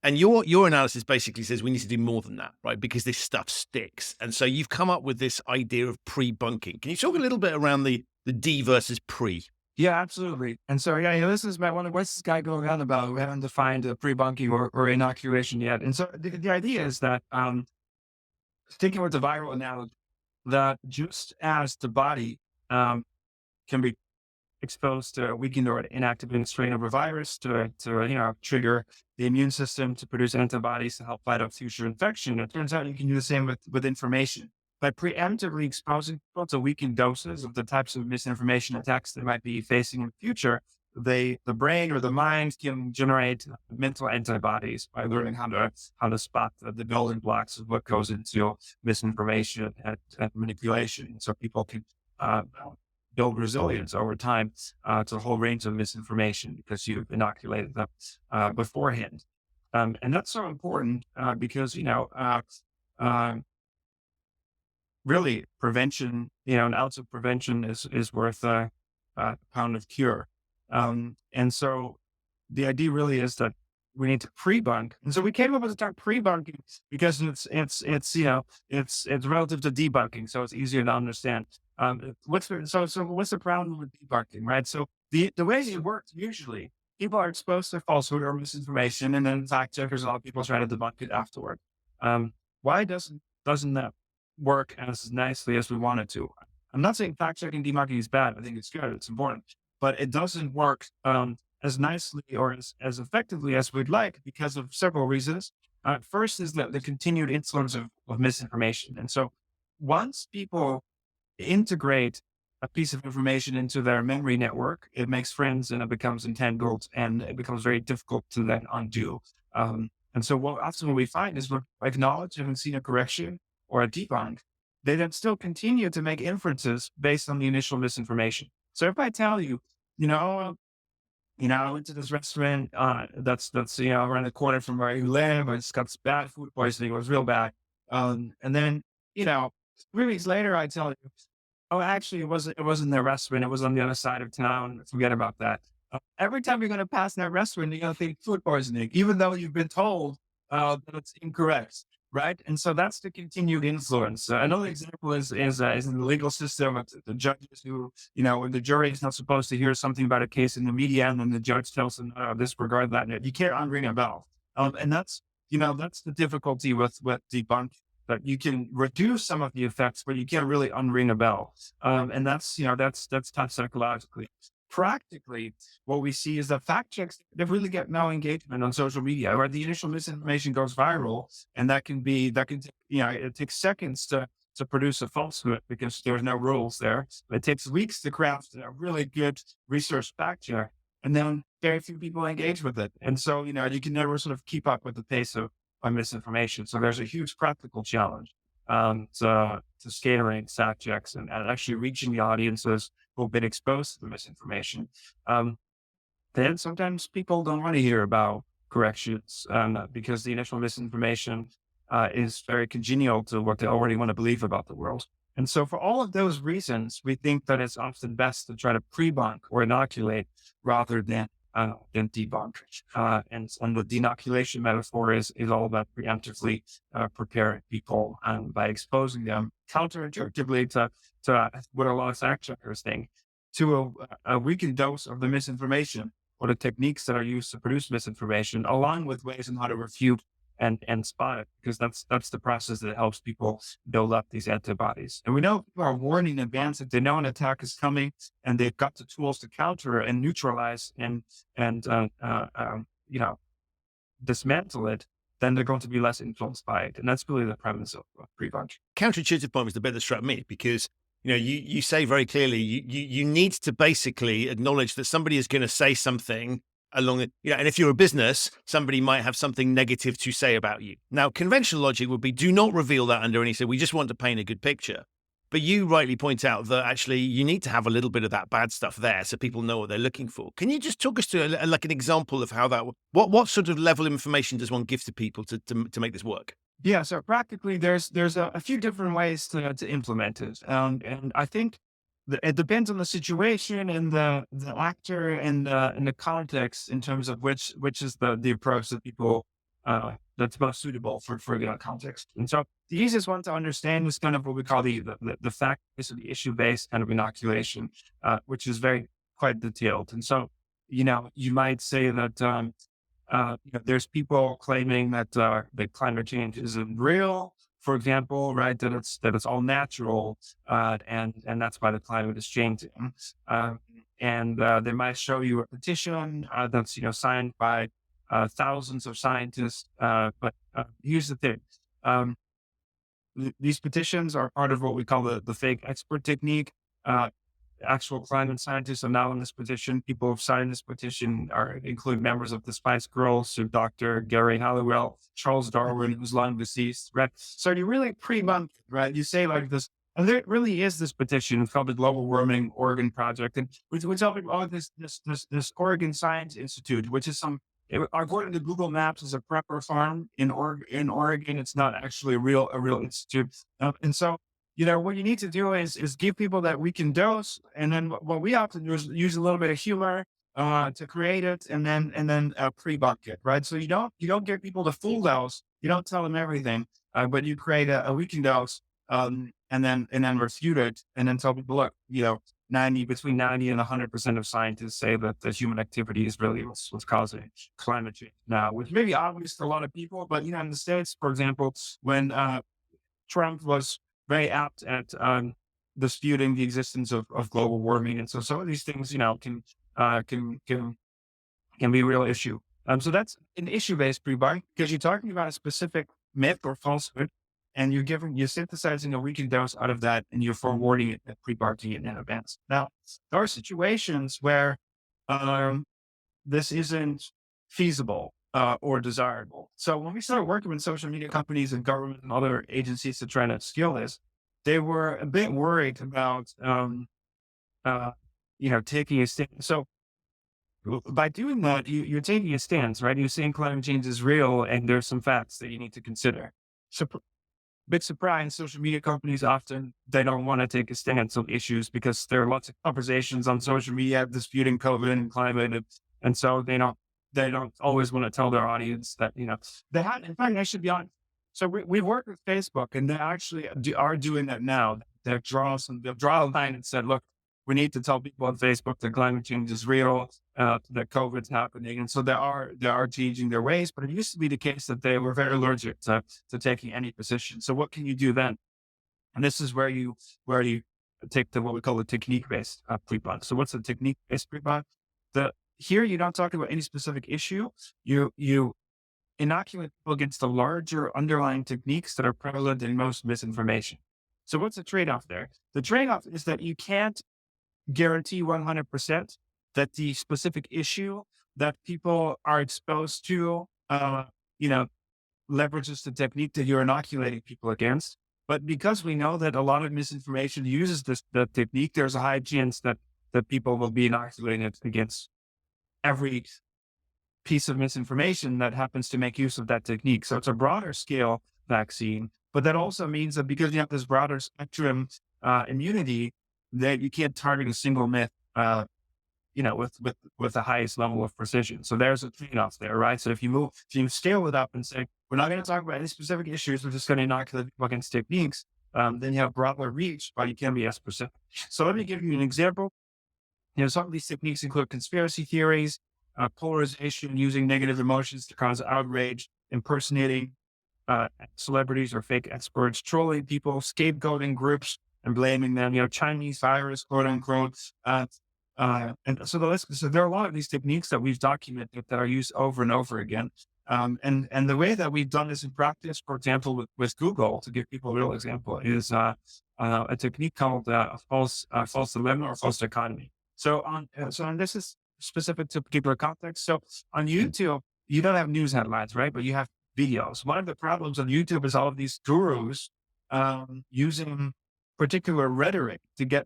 And your analysis basically says we need to do more than that, right? Because this stuff sticks. And so you've come up with this idea of pre-bunking. Can you talk a little bit around the D versus pre? Yeah, absolutely. And so, this is what's this guy going on about? We haven't defined pre-bunking or inoculation yet. And so the idea is that, sticking with the viral analogy, that just as the body can be exposed to a weakened or inactive strain of a virus to trigger the immune system to produce antibodies to help fight off future infection. It turns out you can do the same with information. By preemptively exposing people to weakened doses of the types of misinformation attacks they might be facing in the future, the brain or the mind can generate mental antibodies by learning how to spot the building blocks of what goes into misinformation and manipulation. So people can build resilience over time to a whole range of misinformation because you've inoculated them beforehand. And that's so important because, really prevention, an ounce of prevention is worth a pound of cure. And so the idea really is that we need to pre-bunk. And so we came up with the term pre-bunking because it's relative to debunking. So it's easier to understand. What's the problem with debunking, right? So the way it works, usually people are exposed to falsehood or misinformation, and then fact checkers, a lot of people try to debunk it afterward. Why doesn't that work as nicely as we want it to? I'm not saying fact checking debunking is bad. I think it's good. It's important, but it doesn't work as nicely or as effectively as we'd like because of several reasons. First is the continued influence of misinformation. And so once people integrate a piece of information into their memory network, it makes friends and it becomes entangled and it becomes very difficult to then undo. And so what we find is when we acknowledge having seen a correction or a debunk, they then still continue to make inferences based on the initial misinformation. So if I tell you, I went to this restaurant that's around the corner from where you live, and it's got bad food poisoning. It was real bad. And then 3 weeks later, I tell you, oh, actually, it wasn't their restaurant. It was on the other side of town. Forget about that. Every time you're going to pass that restaurant, you're going to think food poisoning, even though you've been told that it's incorrect. Right. And so that's the continued influence. Another example is in the legal system, the judges who, when the jury is not supposed to hear something about a case in the media, and then the judge tells them, disregard that. You can't unring a bell. And that's the difficulty with debunking, that you can reduce some of the effects, but you can't really unring a bell. And that's tough psychologically. Practically, what we see is that fact checks, they really get no engagement on social media, where the initial misinformation goes viral, and it takes seconds to produce a falsehood because there's no rules there. It takes weeks to craft a really good research fact check, and then very few people engage with it. And so, you can never sort of keep up with the pace of misinformation. So there's a huge practical challenge to scaling fact checks and actually reaching the audiences who've been exposed to the misinformation. Then sometimes people don't want to hear about corrections because the initial misinformation is very congenial to what they already want to believe about the world. And so for all of those reasons, we think that it's often best to try to pre-bunk or inoculate rather than debunk. And the denoculation metaphor is all about preemptively preparing people by exposing them counterintuitively to what a lot of fact checkers think, to a weakened dose of the misinformation or the techniques that are used to produce misinformation, along with ways on how to refute and spot it, because that's the process that helps people build up these antibodies. And we know people are warned in advance if they know an attack is coming, and they've got the tools to counter and neutralize and dismantle it. then they're going to be less influenced by it. And that's really the premise of pre-bunch. Counterintuitive point was the bit that struck me, because you say very clearly you need to basically acknowledge that somebody is going to say something along it, and if you're a business, somebody might have something negative to say about you. Now, conventional logic would be, do not reveal that under any, we just want to paint a good picture. But you rightly point out that actually you need to have a little bit of that bad stuff there so people know what they're looking for. Can you just talk us through like an example of how that, what sort of level of information does one give to people to make this work? Yeah, so practically there's a few different ways to implement it. And I think it depends on the situation and the actor and the context in terms of which is the approach that people that's most suitable for the context. And so the easiest one to understand is kind of what we call the fact-based or the issue-based kind of inoculation, which is quite detailed. And so, you might say that there's people claiming that climate change isn't real, for example, right? That it's all natural, and that's why the climate is changing. And they might show you a petition that's signed by thousands of scientists. But here's the thing: these petitions are part of what we call the fake expert technique. Actual climate scientists are not on this petition. People who've signed this petition include members of the Spice Girls, so Dr. Gary Halliwell, Charles Darwin, who's long deceased, right? So you really pre-bump, right? You say like this, and there really is this petition. It's called the Global Warming Oregon Project, and we're talking about this Oregon Science Institute, which is according to Google Maps, is a prepper farm in Oregon. It's not actually a real institute, and so. What you need to do is give people that we can dose, and then what we often do is use a little bit of humor to create it, and then pre-buck it, right? So you don't get people the full dose, you don't tell them everything, but you create a weekend dose, and then refute it, and then tell people, look, between 90 and 100% of scientists say that the human activity is really what's causing climate change now, which may be obvious to a lot of people, but in the States, for example, when Trump was very apt at disputing the existence of global warming, and so some of these things, can be a real issue. So that's an issue-based pre-buy, because you're talking about a specific myth or falsehood, and you're synthesizing a weekend dose out of that, and you're forwarding it and pre-barking it in advance. Now, there are situations where this isn't feasible or desirable. So when we started working with social media companies and government and other agencies to try to scale this, they were a bit worried about, taking a stand. So by doing that, you're taking a stance, right? You're saying climate change is real, and there's some facts that you need to consider. So big surprise, social media companies often, they don't want to take a stance on issues because there are lots of conversations on social media disputing COVID and climate, and so they don't always want to tell their audience that, they have. In fact, I should be honest. So we work with Facebook, and they actually are doing that now. They'll draw a line and said, look, we need to tell people on Facebook that climate change is real, that COVID's happening. And so they are changing their ways, but it used to be the case that they were very allergic to taking any position. So what can you do then? And this is where you take what we call the technique-based pre-buy. So what's a technique-based pre-buy? Here, you don't talk about any specific issue. You inoculate people against the larger underlying techniques that are prevalent in most misinformation. So what's the trade-off there? The trade-off is that you can't guarantee 100% that the specific issue that people are exposed to, leverages the technique that you're inoculating people against. But because we know that a lot of misinformation uses the technique, there's a high chance that people will be inoculated against every piece of misinformation that happens to make use of that technique. So it's a broader scale vaccine, but that also means that because you have this broader spectrum immunity, that you can't target a single myth, with the highest level of precision. So there's a trade-off there, right? So if you scale it up and say, we're not going to talk about any specific issues, we're just going to inoculate people against techniques, then you have broader reach, but you can be as specific. So let me give you an example. Some of these techniques include conspiracy theories, polarization, using negative emotions to cause outrage, impersonating celebrities or fake experts, trolling people, scapegoating groups and blaming them, Chinese virus, quote unquote. And so there are a lot of these techniques that we've documented that are used over and over again. And the way that we've done this in practice, for example, with Google, to give people a real example, is a technique called false dilemma or false dichotomy. And this is specific to a particular context. So on YouTube, you don't have news headlines, right? But you have videos. One of the problems on YouTube is all of these gurus using particular rhetoric to get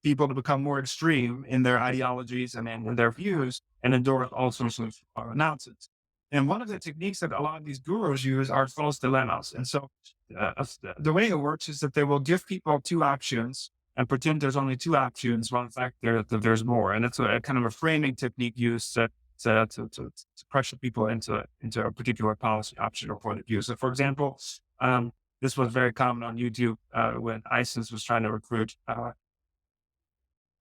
people to become more extreme in their ideologies and in their views and endorse all sorts of nonsense. And one of the techniques that a lot of these gurus use are false dilemmas. And so the way it works is that they will give people two options and pretend there's only two options, when in fact there's more. And it's a kind of a framing technique used to pressure people into a particular policy option or point of view. So, for example, this was very common on YouTube when ISIS was trying to recruit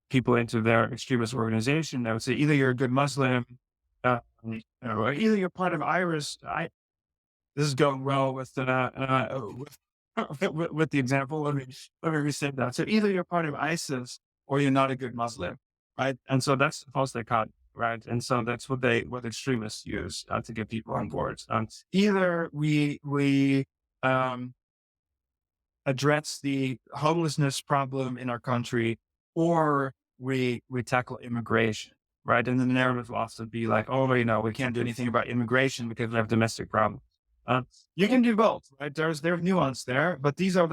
people into their extremist organization. They would say, either you're a good Muslim, or either you're part of IRIS. This is going well with the with the example. Let me restate that. So either you're part of ISIS or you're not a good Muslim, right? And so that's the false dichotomy, right? And so that's what extremists use to get people on board. Either we address the homelessness problem in our country, or we tackle immigration, right? And then the narrative will often be like, oh, we can't do anything about immigration because we have domestic problems. You can do both, right? There's nuance there, but these are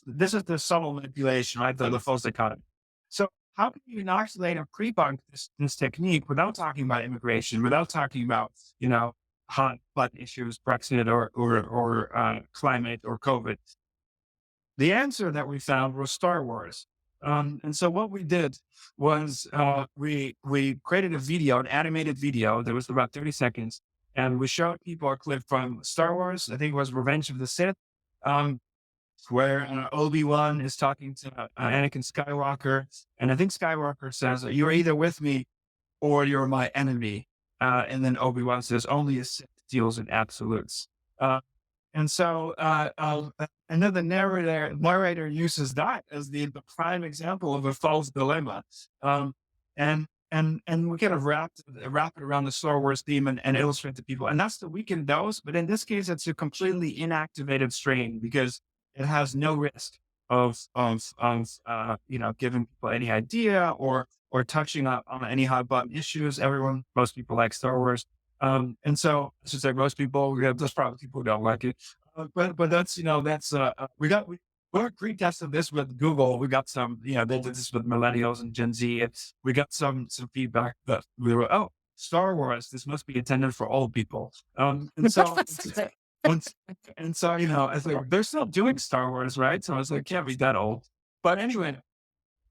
this is the subtle manipulation, right? The false dichotomy. So how can you inoculate and pre-bunk this technique without talking about immigration, without talking about, hot button issues, Brexit or climate or COVID? The answer that we found was Star Wars. And so what we did was we created a video, an animated video that was about 30 seconds. And we showed people a clip from Star Wars. I think it was Revenge of the Sith, where Obi-Wan is talking to Anakin Skywalker. And I think Skywalker says, you're either with me or you're my enemy. And then Obi-Wan says, only a Sith deals in absolutes. And so, and then the narrator uses that as the prime example of a false dilemma. And we kind of wrap it around the Star Wars theme and illustrate to people. And that's the weakened dose. But in this case, it's a completely inactivated strain because it has no risk of giving people any idea or touching on any hot button issues. Most people like Star Wars. And so I should say most people, there's probably people who don't like it. But that's, we pre-tested this with Google. We got some, they did this with millennials and Gen Z. We got some feedback that we were, Star Wars, this must be intended for old people. And so, I was like, they're still doing Star Wars, right? So I was like, can't be that old. But anyway,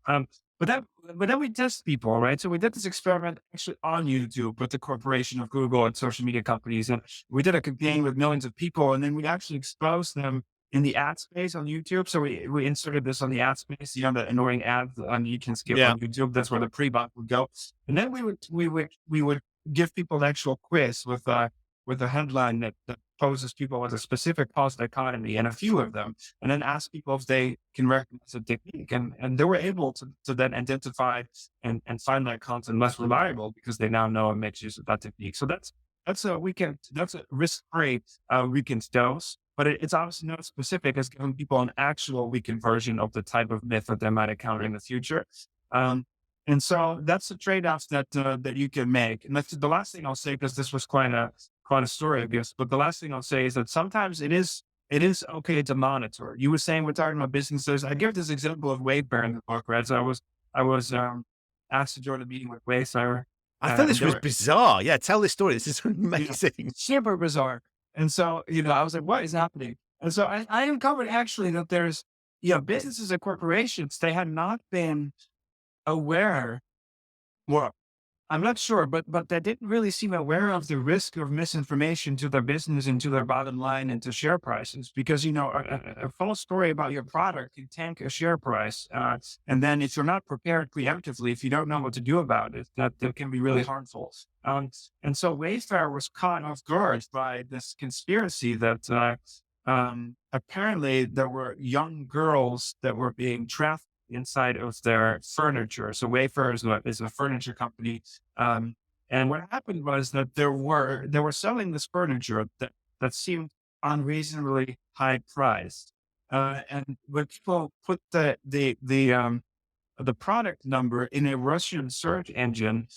but then we test people, right? So we did this experiment actually on YouTube with the corporation of Google and social media companies. And we did a campaign with millions of people. And then we actually exposed them in the ad space on YouTube. So we inserted this on the ad space, the annoying ads you can skip on YouTube. That's where the pre-bot would go. And then we would give people an actual quiz with a headline that poses people with a specific false dichotomy and a few of them, and then ask people if they can recognize a technique. And they were able to then identify and find that content less reliable because they now know and make use of that technique. So that's a risk-free weekend dose. But it's obviously not specific as giving people an actual weakened version of the type of myth that they might encounter in the future. And so that's the trade-offs that you can make. And that's the last thing I'll say, because this was quite a story, I guess. But the last thing I'll say is that sometimes it is okay to monitor. You were saying we're talking about businesses. I give this example of Wayfair in the book, right? So I was asked to join a meeting with Wayfair. I thought this was bizarre. Yeah, tell this story. This is amazing. Super bizarre. And so, I was like, what is happening? And so I uncovered actually that there's, businesses and corporations, they had not been aware. Well, I'm not sure, but they didn't really seem aware of the risk of misinformation to their business and to their bottom line and to share prices. Because, a false story about your product can tank a share price. And then if you're not prepared preemptively, if you don't know what to do about it, that can be really harmful. And so Wayfair was caught off guard by this conspiracy that apparently there were young girls that were being trafficked inside of their furniture. So Wayfair is a furniture company. And what happened was that they were selling this furniture that seemed unreasonably high priced. And when people put the product number in a Russian search engine,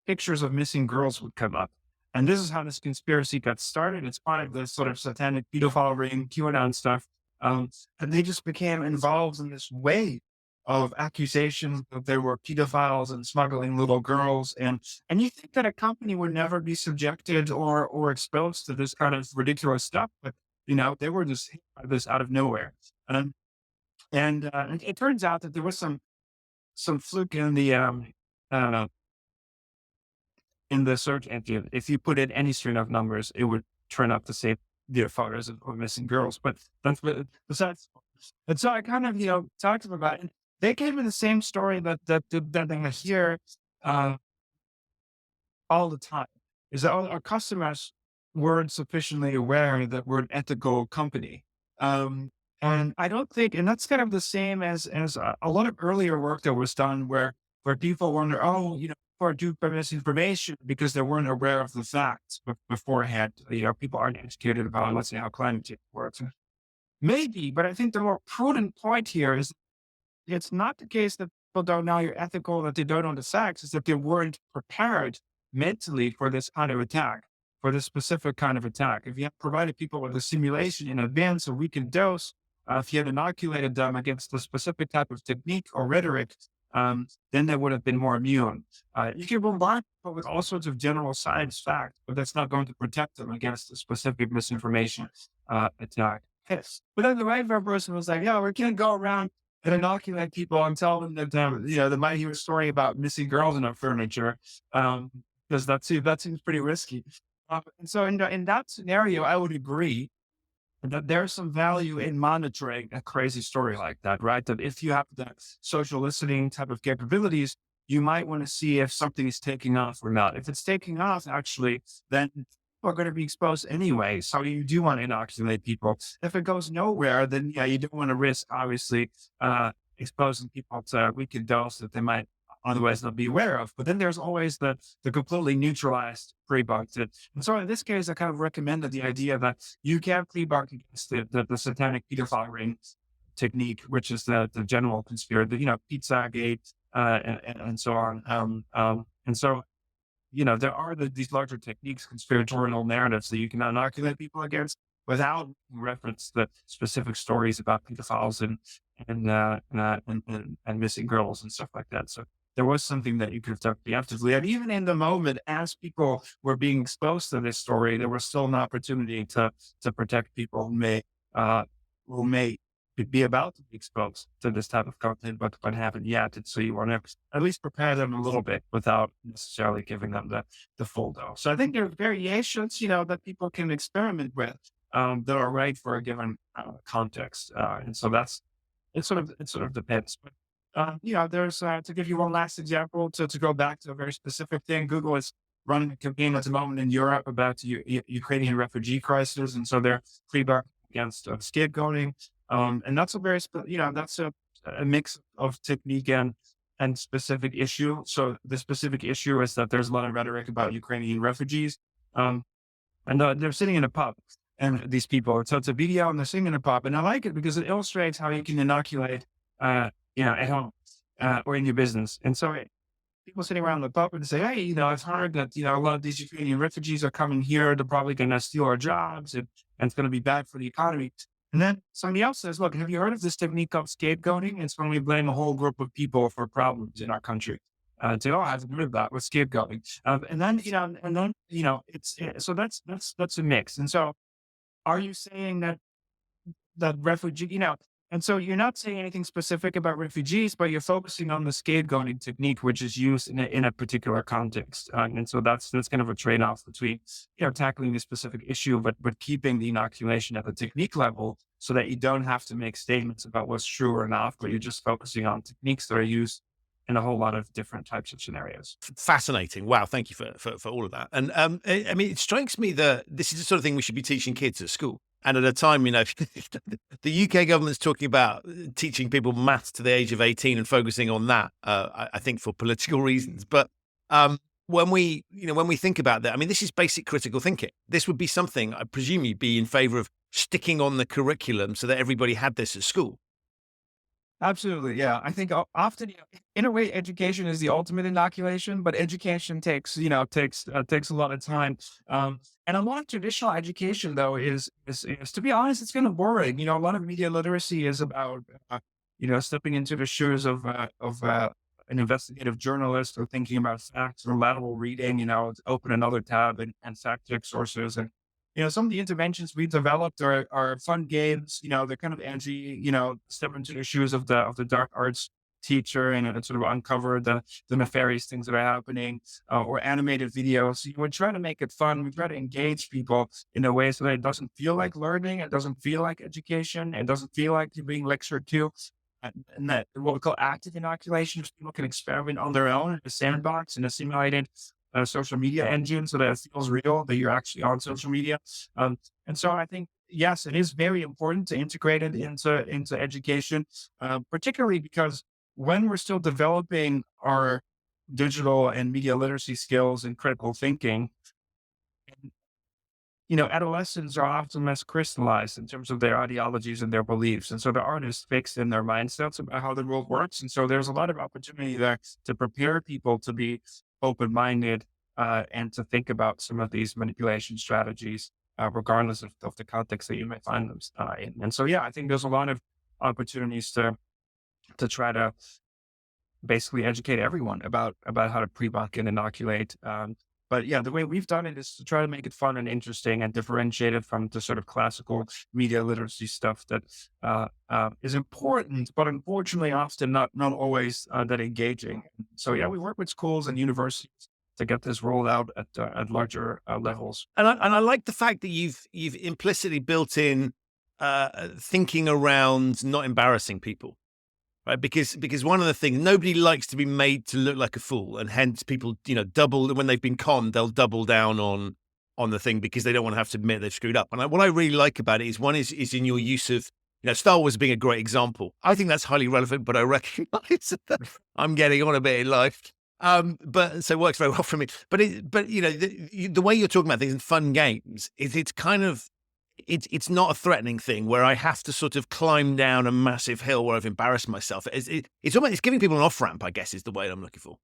pictures of missing girls would come up. And this is how this conspiracy got started. It's part of this sort of satanic pedophile ring, QAnon stuff. And they just became involved in this wave of accusations that they were pedophiles and smuggling little girls. And you think that a company would never be subjected or exposed to this kind of ridiculous stuff, but they were just hit by this out of nowhere. Um, and it turns out that there was some fluke uh, in the search engine. If you put in any string of numbers, it would turn up the same photos of missing girls. But that's besides. And so I kind of talked to them about it. And they gave me the same story that I hear uh, all the time. Is that all our customers weren't sufficiently aware that we're an ethical company. Um, and I don't think, and that's kind of the same as a lot of earlier work that was done where people wonder, oh, people are duped by misinformation because they weren't aware of the facts beforehand. People aren't educated about, let's say, how climate change works. Maybe, but I think the more prudent point here is it's not the case that people don't know you're ethical, that they don't know the facts, it's that they weren't prepared mentally for this kind of attack, for this specific kind of attack. If you had provided people with a simulation in advance, a weakened dose, if you had inoculated them against a specific type of technique or rhetoric, then they would have been more immune. You can bombard people with all sorts of general science facts, but that's not going to protect them against a specific misinformation attack. Yes. But then the right person was like, yeah, we can't go around and inoculate people and tell them that, they might hear a story about missing girls in our furniture, because that seems pretty risky. And so in that scenario, I would agree that there's some value in monitoring a crazy story like that, right? That if you have the social listening type of capabilities, you might want to see if something is taking off or not. If it's taking off, actually, then people are going to be exposed anyway. So you do want to inoculate people. If it goes nowhere, then yeah, you don't want to risk, obviously, exposing people to a weakened dose that they might otherwise not be aware of. But then there's always the completely neutralized pre-bunked. And so in this case, I kind of recommended the idea that you can pre-bunk against the satanic pedophile ring technique, which is the general conspiracy, Pizzagate, and so on. And so, there are these larger techniques, conspiratorial narratives that you can inoculate people against without reference the specific stories about pedophiles and missing girls and stuff like that. So there was something that you could have done preemptively. And even in the moment, as people were being exposed to this story, there was still an opportunity to protect people who may be about to be exposed to this type of content, but haven't yet. And so you want to at least prepare them a little bit without necessarily giving them the full dose. So I think there are variations, that people can experiment with that are right for a given context. And so it sort of depends. But there's to give you one last example to go back to a very specific thing. Google is running a campaign at the moment in Europe about the Ukrainian refugee crisis, and so they're pre-bunked against scapegoating. And that's that's a mix of technique and specific issue. So the specific issue is that there's a lot of rhetoric about Ukrainian refugees, and they're sitting in a pub. And these people, so it's a video and they're singing in a pub. And I like it because it illustrates how you can inoculate, at home, or in your business. And so people sitting around the pub and say, hey, I've heard that, a lot of these Ukrainian refugees are coming here. They're probably going to steal our jobs and it's going to be bad for the economy. And then somebody else says, look, have you heard of this technique called scapegoating? It's when we blame a whole group of people for problems in our country. I haven't heard of that with scapegoating. So that's a mix. And so are you saying that refugee, and so you're not saying anything specific about refugees, but you're focusing on the scapegoating technique, which is used in a particular context. And so that's kind of a trade-off between, tackling the specific issue, but keeping the inoculation at the technique level so that you don't have to make statements about what's true or not, but you're just focusing on techniques that are used in a whole lot of different types of scenarios. Fascinating. Wow. Thank you for all of that. And I mean, it strikes me that this is the sort of thing we should be teaching kids at school. And at a time, the UK government's talking about teaching people maths to the age of 18 and focusing on that, I think for political reasons. But when we think about that, I mean, this is basic critical thinking. This would be something I presume you'd be in favor of sticking on the curriculum so that everybody had this at school. Absolutely. Yeah. I think often, in a way, education is the ultimate inoculation, but education takes a lot of time. And a lot of traditional education, though, is to be honest, it's kind of boring. A lot of media literacy is about, stepping into the shoes of an investigative journalist, or thinking about facts, or lateral reading, open another tab and fact check sources. And some of the interventions we developed are fun games. They're kind of edgy. Step into the shoes of the dark arts teacher and sort of uncover the nefarious things that are happening, or animated videos. We try to make it fun. We try to engage people in a way so that it doesn't feel like learning. It doesn't feel like education. It doesn't feel like you're being lectured to. And that what we call active inoculation, people can experiment on their own in a sandbox, in a simulated social media engine, so that it feels real, that you're actually on social media. And so I think, yes, it is very important to integrate it into education, particularly because when we're still developing our digital and media literacy skills and critical thinking, adolescents are often less crystallized in terms of their ideologies and their beliefs. And so the art is fixed in their mindsets about how the world works. And so there's a lot of opportunity there to prepare people to be open-minded, and to think about some of these manipulation strategies, regardless of the context that you may find them in. And so, yeah, I think there's a lot of opportunities to try to basically educate everyone about how to pre-bunk and inoculate. But yeah, the way we've done it is to try to make it fun and interesting and differentiate it from the sort of classical media literacy stuff that is important, but unfortunately often not always that engaging. So yeah, we work with schools and universities to get this rolled out at larger levels. And I like the fact that you've implicitly built in thinking around not embarrassing people. Right, because one of the things, nobody likes to be made to look like a fool, and hence people, double when they've been conned, they'll double down on the thing because they don't want to have to admit they've screwed up. And what I really like about it is one is in your use of, Star Wars being a great example. I think that's highly relevant, but I recognize that I'm getting on a bit in life. But so it works very well for me. But the way you're talking about things in fun games is it's kind of. It's not a threatening thing where I have to sort of climb down a massive hill where I've embarrassed myself. It's giving people an off ramp, I guess, is the way I'm looking for.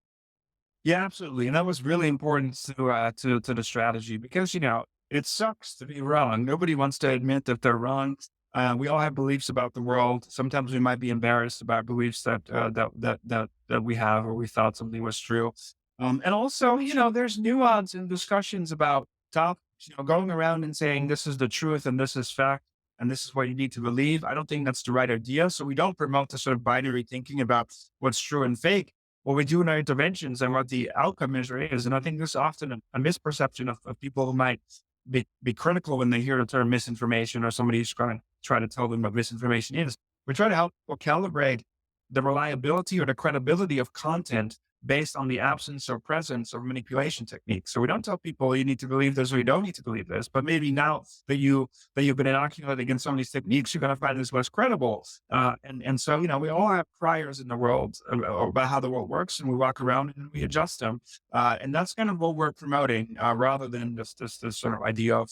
Yeah, absolutely. And that was really important to the strategy because, it sucks to be wrong. Nobody wants to admit that they're wrong. We all have beliefs about the world. Sometimes we might be embarrassed about beliefs that we have, or we thought something was true. And also, there's nuance in discussions about topics. Going around and saying this is the truth and this is fact and this is what you need to believe. I don't think that's the right idea. So we don't promote the sort of binary thinking about what's true and fake. What we do in our interventions and what the outcome measure is. And I think there's often a misperception of people who might be critical when they hear the term misinformation, or somebody's trying to try to tell them what misinformation is. We try to help people calibrate the reliability or the credibility of content based on the absence or presence of manipulation techniques. So we don't tell people you need to believe this or you don't need to believe this, but maybe now that you've been inoculated against some of these techniques, you're going to find this less credible. And so, we all have priors in the world about how the world works, and we walk around and we adjust them. And that's kind of what we're promoting, rather than this sort of idea of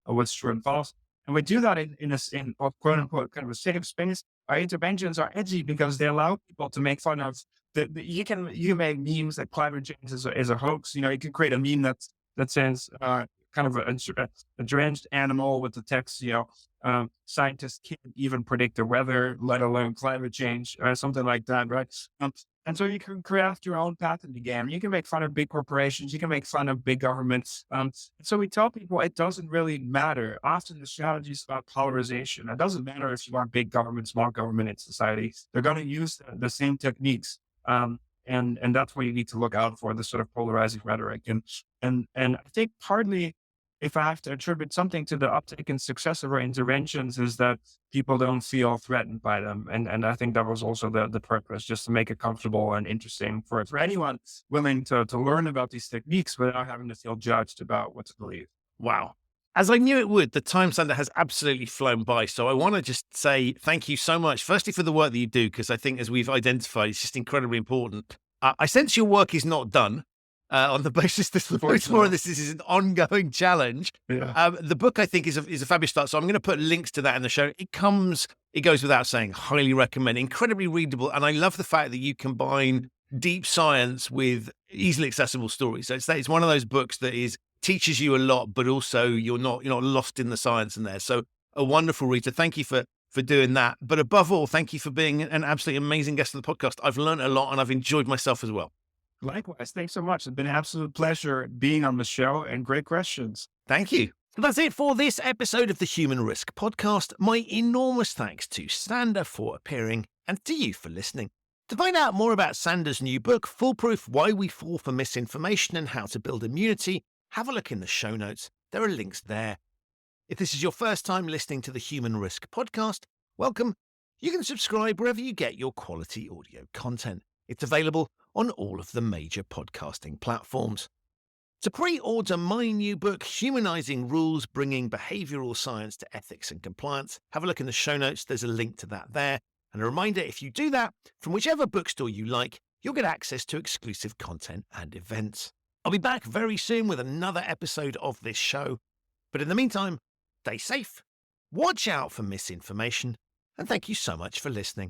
what's true and false. And we do that in quote unquote kind of a safe space. Our interventions are edgy because they allow people to make fun of you can make memes that climate change is a hoax. You can create a meme that says kind of a drenched animal with the text, scientists can't even predict the weather, let alone climate change, or something like that, right? And so you can craft your own path in the game. You can make fun of big corporations. You can make fun of big governments. So we tell people it doesn't really matter. Often the strategy is about polarization. It doesn't matter if you want big government, small government in society. They're going to use the same techniques. And that's what you need to look out for, the sort of polarizing rhetoric. And I think partly, if I have to attribute something to the uptake and success of our interventions, is that people don't feel threatened by them. And I think that was also the purpose, just to make it comfortable and interesting for anyone willing to learn about these techniques without having to feel judged about what to believe. Wow. As I knew it would, the time, Sander, has absolutely flown by. So I want to just say thank you so much, firstly, for the work that you do, because I think, as we've identified, it's just incredibly important. I sense your work is not done. on the basis that most more Fortunately. of this is an ongoing challenge. Yeah. The book, I think, is a fabulous start. So I'm going to put links to that in the show. It goes without saying, highly recommend, incredibly readable. And I love the fact that you combine deep science with easily accessible stories. So it's one of those books that teaches you a lot, but also you're not lost in the science in there. So a wonderful read. So thank you for doing that. But above all, thank you for being an absolutely amazing guest of the podcast. I've learned a lot and I've enjoyed myself as well. Likewise. Thanks so much. It's been an absolute pleasure being on the show and great questions. Thank you. So that's it for this episode of the Human Risk Podcast. My enormous thanks to Sander for appearing and to you for listening. To find out more about Sander's new book, Foolproof, Why We Fall for Misinformation and How to Build Immunity, have a look in the show notes. There are links there. If this is your first time listening to the Human Risk Podcast, welcome. You can subscribe wherever you get your quality audio content. It's available on all of the major podcasting platforms. To pre-order my new book, Humanizing Rules, Bringing Behavioral Science to Ethics and Compliance, have a look in the show notes. There's a link to that there. And a reminder, if you do that, from whichever bookstore you like, you'll get access to exclusive content and events. I'll be back very soon with another episode of this show. But in the meantime, stay safe, watch out for misinformation, and thank you so much for listening.